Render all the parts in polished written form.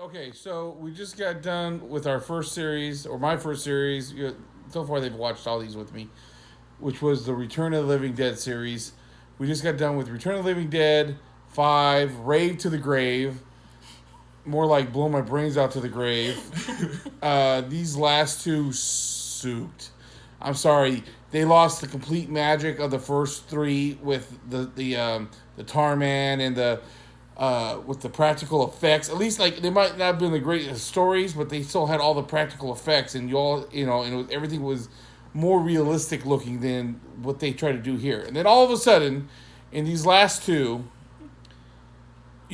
Okay, so we just got done with our first series, or my first series. So far, they've watched all these with me, which was the Return of the Living Dead series. We just got done with Return of the Living Dead 5, Rave to the Grave. More like blow my brains out to the grave. These last two sucked. I'm sorry, they lost the complete magic of the first three with the Tar Man and the with the practical effects. At least like they might not have been the greatest stories, but they still had all the practical effects, and and everything was more realistic looking than what they try to do here. And then all of a sudden, in these last two,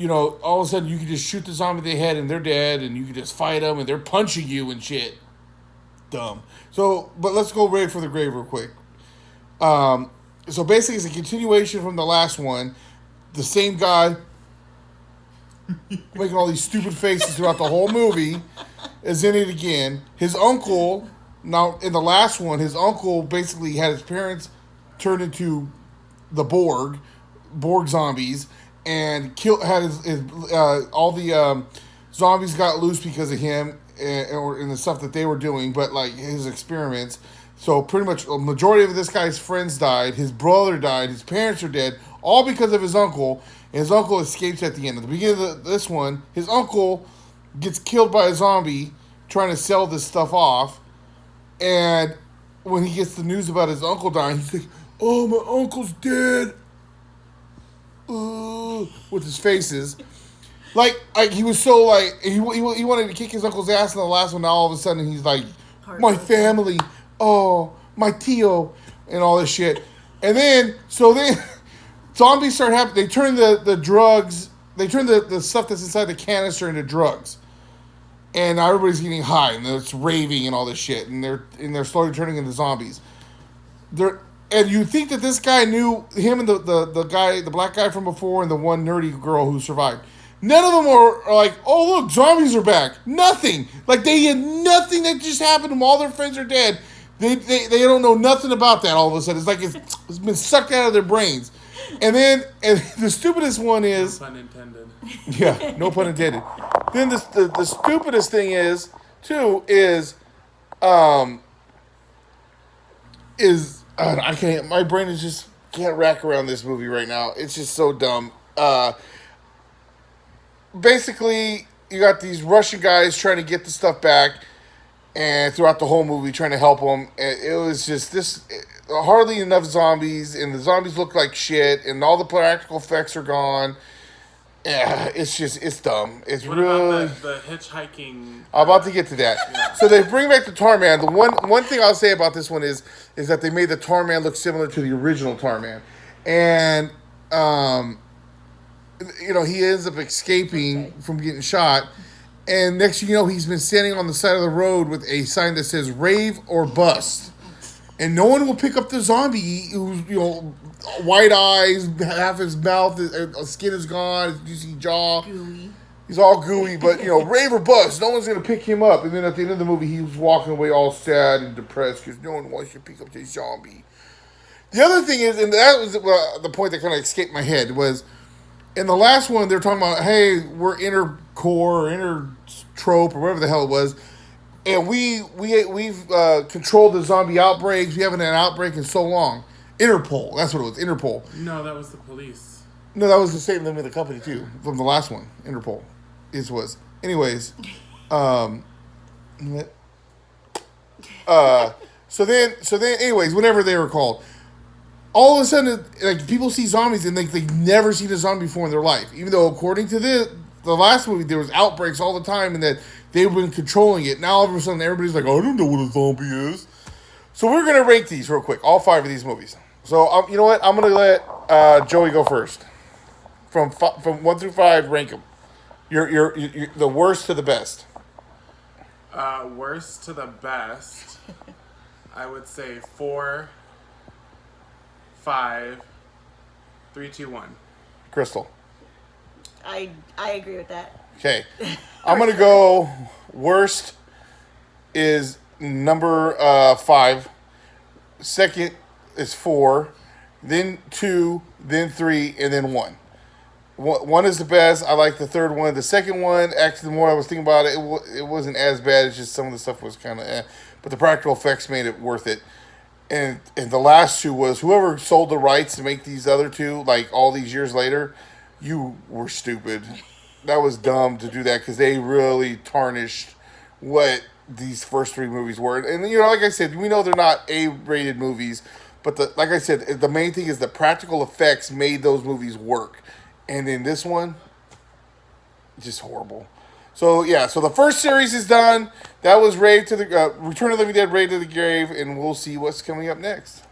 all of a sudden you can just shoot the zombie in the head and they're dead, and you can just fight them and they're punching you and shit. Dumb. So, but let's go Rave for the Grave real quick. So basically, it's a continuation from the last one. The same guy making all these stupid faces throughout the whole movie is in it again. His uncle, now in the last one, his uncle basically had his parents turned into the Borg zombies, and had his all the zombies got loose because of him and the stuff that they were doing, but like his experiments. So pretty much a majority of this guy's friends died. His brother died. His parents are dead, all because of his uncle. And his uncle escapes at the end. At the beginning of this one, his uncle gets killed by a zombie trying to sell this stuff off. And when he gets the news about his uncle dying, he's like, "Oh, my uncle's dead." With his faces. Like he was so like he wanted to kick his uncle's ass in the last one. Now all of a sudden he's like, "My family, oh my tio," and all this shit. And then zombies start happening. They turn the drugs. They turn the stuff that's inside the canister into drugs, and now everybody's getting high and it's raving and all this shit. And they're slowly turning into zombies. And you think that this guy knew him and the black guy from before and the one nerdy girl who survived. None of them are like, "Oh, look, zombies are back." Nothing. Like, they had nothing that just happened to them. All their friends are dead. They don't know nothing about that all of a sudden. It's like it's been sucked out of their brains. And the stupidest one is... No pun intended. Yeah, no pun intended. Then the stupidest thing is, too, I can't. My brain is just can't rack around this movie right now. It's just so dumb. Basically, you got these Russian guys trying to get the stuff back, and throughout the whole movie trying to help them. It was just hardly enough zombies, and the zombies look like shit, and all the practical effects are gone. Yeah, it's dumb. It's what really about the hitchhiking? I'm about to get to that. Yeah. So they bring back the Tar Man. The one thing I'll say about this one is that they made the Tar Man look similar to the original Tar Man, and he ends up escaping from getting shot. And next thing you know, he's been standing on the side of the road with a sign that says "Rave or Bust," and no one will pick up the zombie who's white eyes, half his mouth, his skin is gone, you see jaw. Gooey. He's all gooey, but, rave or bust, no one's going to pick him up. And then at the end of the movie, he was walking away all sad and depressed because no one wants to pick up this zombie. The other thing is, and that was the point that kind of escaped my head, was in the last one, they're talking about, hey, we're inner core or inner trope or whatever the hell it was. And we've controlled the zombie outbreaks. We haven't had an outbreak in so long. Interpol, that's what it was, Interpol. No, that was the police. No, that was the same name of the company, too, from the last one, Interpol. It was. Anyways, so then, anyways, whatever they were called, all of a sudden, like, people see zombies and they've never seen a zombie before in their life. Even though, according to the last movie, there was outbreaks all the time and that they've been controlling it. Now, all of a sudden, everybody's like, "I don't know what a zombie is." So we're going to rank these real quick, all 5 of these movies. So, you know what? I'm going to let Joey go first. From 1 through 5, rank them. You're the worst to the best. Worst to the best. I would say 4, 5, 3, 2, 1. Crystal. I agree with that. Okay. I'm going to go worst is number 5. Second is 4. Then 2. Then 3. And then 1. One is the best. I like the third one. The second one, actually, the more I was thinking about it, it wasn't as bad. It's just some of the stuff was kind of but the practical effects made it worth it. And the last two was whoever sold the rights to make these other two, like all these years later, you were stupid. That was dumb to do that because they really tarnished what these first three movies were. And like I said, we know they're not A-rated movies, but like I said, the main thing is the practical effects made those movies work. And in this one, just horrible. So yeah, so the first series is done. That was Rave to the Return of the Living Dead, Rave to the Grave, and we'll see what's coming up next.